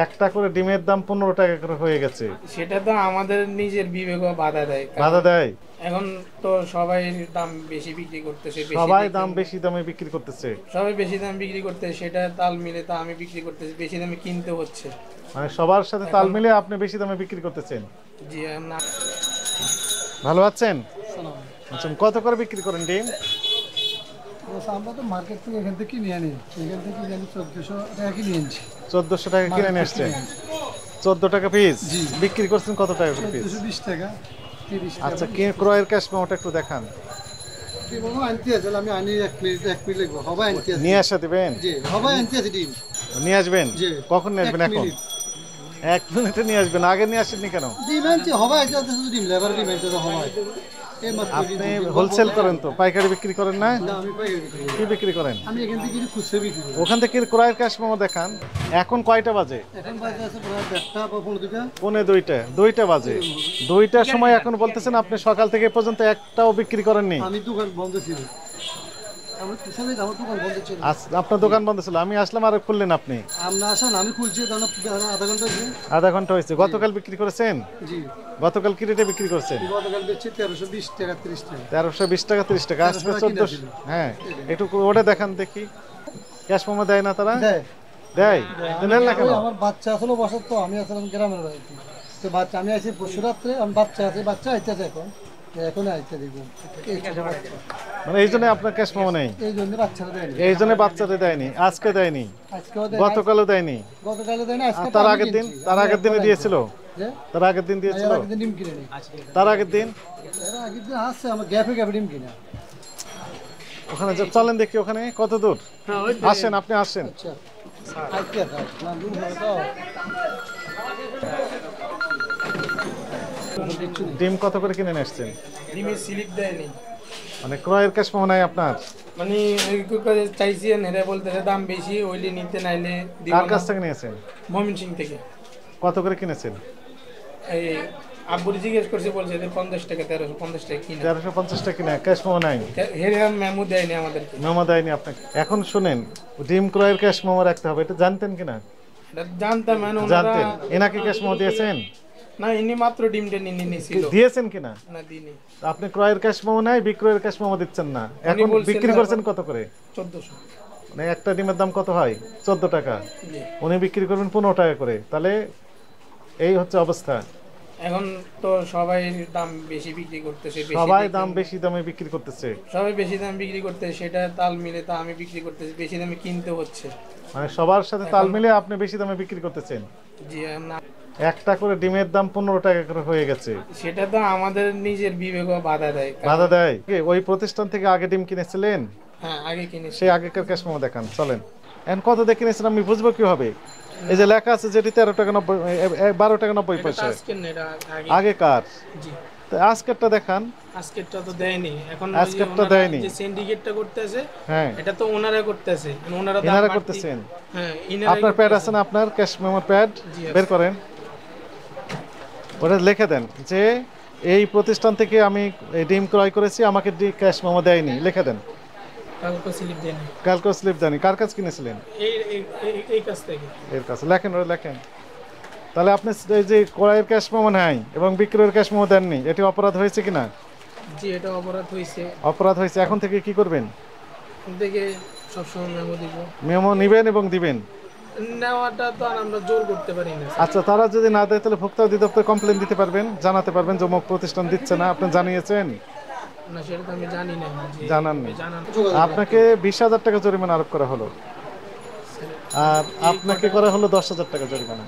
একটা করে ডিমের দাম 15 টাকা করে হয়ে গেছে। সেটা তো আমাদের নিজের বিবেক বাধা দেয়, বাধা কারণ দেয়? এখন তো সবাই দাম বেশি বিক্রি করতেছে, বেশি সবাই দেখে দাম বেশি দামে বিক্রি করতেছে। সবাই বেশি দাম বিক্রি করতেছে, সেটা তাল মিলে তো আমি বিক্রি করতেছি, বেশি দামে কিনতে হচ্ছে মানে সবার সাথে তাল এখন। মিলে আপনি বেশি দামে বিক্রি করতেছেন। জি না। ভালো আছেন? আচ্ছা, কত করে বিক্রি করেন ডিম? আমরা তো মার্কেট থেকে এখান থেকে কিনে আনি, এখান থেকে কিনে আনি 1400 টাকা কিনে আনছি। 1400 টাকা কিনে নিয়ে আসছেন? 14 টাকা পিস বিক্রি করছেন, কত টাকা করে পিস? 1420 টাকা, 30 টাকা। আচ্ছা, কি ক্রয়ের ক্যাশ মেমোটা একটু দেখান। আনতে আছে, আমি আনি 1 মিনিট লাগবো, সবাই আনতে আছে। নিয়ে আসা দিবেন? জি, সবাই আনতে আছে ডিম। নিয়ে আসবেন? জি। কখন নিয়ে আসবেন? 1 এখন? মিনিট 1 মিনিটে নিয়ে আসবেন? আগে নিয়ে আসেননি কেন? ডিম আনছি, সবাই আনতে আছে, শুধু ডিম লেবার ডিম আনতে আছে সবাই। এই মাত্র আপনি ডিম। হোলসেল করেন তো, পাইকারি বিক্রি করেন না? না, আমি পাইকারি বিক্রি করি। কি বিক্রি করেন? আমি এখান থেকে কিনে খুচরা বিক্রি করি। ওখান থেকে ক্রয়ের ক্যাশ মেমো দেখান। এখন কয়টা বাজে? এখন বাজে আছে প্রায় 1টা বা 2:30। পৌনে 2টা বাজে। 2টার সময় এখন বলতেছেন আপনি সকাল থেকে পর্যন্ত একটাও বিক্রি করেননি। আমি দোকান বন্ধ ছিল, আমার পিছনে আমার দোকান বন্ধ ছিল। আপনার দোকান বন্ধ ছিল, আমি আসলাম আর খুললেন আপনি। আপনি আসেন, আমি খুলছি, তাহলে আধা ঘন্টা হয়েছে। আধা ঘন্টা হয়েছে। গতকাল বিক্রি করেছেন? জি, গতকাল কি রেটে বিক্রি করছেন? গতকাল বেচছি 1320 টাকা, 30 টাকা। 1320 টাকা, 30 টাকা। আজকে 1300 কিনে 1400। হ্যাঁ, একটু ওটা দেখান দেখি। ক্যাশ মেমো দেয় না তারা? দেয়। দেয়? নেন না কেন? ওই আমার বাচ্চা আসলে বসার, তো আমি আসলে গ্রামের বাড়িতে, তো বাচ্চা আমি আইছি পরশু রাত্রে, আমি বাচ্চা আছে, বাচ্চা আইতেছে এখন আইতে দেখবো। মানে এই জন্য আপনার ক্যাশ মেমো নেই? এই জন্য বাচ্চারা দেয়নি। এই জন্য বাচ্চাদের দেয়নি, আজকে দেয়নি, আজকেও দেয়, গতকালও দেয়নি। গতকালে দেয় না, আর আজকে তার আগের দিন? তার আগের দিনে দিয়েছিল? যে তার আগের দিন দিয়েছিল? আগের দিন ডিম কিনে নেই, তার আগের দিন? এরা আগের দিন আসছে আমার গ্যাপে গ্যাপে ডিম কিনা। ওখানে চলেন দেখি, ওখানে কত দূর। আসেন, আপনি আসেন। আচ্ছা, আজকে না ডিম হবে তো। ডিম কত করে কিনে নিয়ে আসছেন? ডিমের স্লিপ দেয়নি, মানে ক্রয়ের ক্যাশ মেমো নাই আপনার? মানে ওই করে চাইছি, নেড়ে বলতেছে দাম বেশি, ওইলে নিতে নাইলে দিব কার না। কাছ থেকে নিয়েছেন? ময়মনসিং থেকে। কত করে কিনেছেন? এই আব্বুরি জিজ্ঞেস করছে, বলছে যে 50 টাকা, 1350 টাকা কিনা। 1350 টাকা কিনে, ক্যাশ মেমো নাই? হেরে মেমো দেয়নি আমাদেরকে। মেমো দেয়নি আপনাকে? এখন শুনেন, ডিম ক্রয়ের ক্যাশ মেমো রাখতে হবে, এটা জানতেন কিনা? এটা জানতাম, মানে ওনারা জানতেন? এনাকে ক্যাশ মেমো দিয়েছেন? না, ইনি মাত্র ডিমটা নিয়ে নিয়েছিল। দিয়েছেন কিনা? না, দিনি। আপনি ক্রয়ের ক্যাশ মেমো নাই, বিক্রয়ের ক্যাশ মেমো দিচ্ছেন না। এখন বলছেন বিক্রি না, করছেন কত করে? 1400। মানে একটা ডিমের দাম কত হয়? 14 টাকা। জি। উনি বিক্রি করবেন 15 টাকা করে, তাহলে এই হচ্ছে অবস্থা। এখন তো সবাই দাম বেশি বিক্রি করতেছে, বেশি সবাই দেখে দাম বেশি দামে বিক্রি করতেছে। সবাই বেশি দাম বিক্রি করতেছে, সেটা তাল মিলে তো আমি বিক্রি করতেছি, বেশি দামে কিনতে হচ্ছে। মানে সবার সাথে তাল মিলে আপনি বেশি দামে বিক্রি করতেছেন। জি না। একটা করে ডিমের দাম 15 টাকা করে হয়ে গেছে। সেটা তো আমাদের নিজের বিবেক বাধা দেয়, বাধা দেয়? ওই প্রতিষ্ঠান থেকে আগে ডিম কিনেছিলেন? হ্যাঁ, আগে কিনেছি। সেই আগেকার ক্যাশ মেমো দেখান, চলেন। এখন কত দিয়ে কিনেছেন আমি বুঝবো কিভাবে? এই যে লেখা আছে যেটি 13 টাকা 90, 12 টাকা 90 পয়সা। আজকের না, এটা আগেকার? জি। তো আজকেরটা দেখান। আজকেরটা তো দেয়নি এখন, আজকেরটা দেয়নি? যে সিন্ডিকেটটা করতেছে, হ্যাঁ, এটা তো ওনারা করতেছে, ওনারা দাম এনারা বাড়তি। করতেছেন? হ্যাঁ, ইনারাই আপনার প্যাড করতেছে। আছে না? আপনার ক্যাশ মেমোর প্যাড জি আছে। বের করেন, ওটা লিখে দেন যে এই প্রতিষ্ঠান থেকে আমি এই ডিম ক্রয় করেছি, আমাকে ক্যাশ মেমো দেয়নি, লিখে দেন। কালকে স্লিপ দেয়নি। কালকে স্লিপ দেয়নি? কার কাছে কিনেছিলেন? এই কাছ থেকে। এর কাছে লেখেন, ওটা লেখেন। তাহলে আপনি এই যে ক্রয়ের ক্যাশ মেমো নাই এবং বিক্রয়ের ক্যাশ মেমো দেননি, এটি অপরাধ হয়েছে কিনা? জি, এটা অপরাধ হয়েছে। অপরাধ হয়েছে। এখন থেকে কি করবেন? দেখে সবসময় মেমো দিব। মেমো নিবেন এবং দিবেন? নেওয়াটা তো আর আমরা জোর করতে পারি না। আচ্ছা, তারা যদি না দেয় তাহলে ভোক্তা অধিদপ্তরে কমপ্লেন দিতে পারবেন, জানাতে পারবেন যে অমুক প্রতিষ্ঠান দিচ্ছে না। আপনি জানিয়েছেন? না, সেটা তো আমি জানি না। জানাননি? জানান। আপনাকে 20,000 টাকা জরিমানা আরোপ করা হলো, আর আপনাকে করা হলো 10,000 টাকা জরিমানা।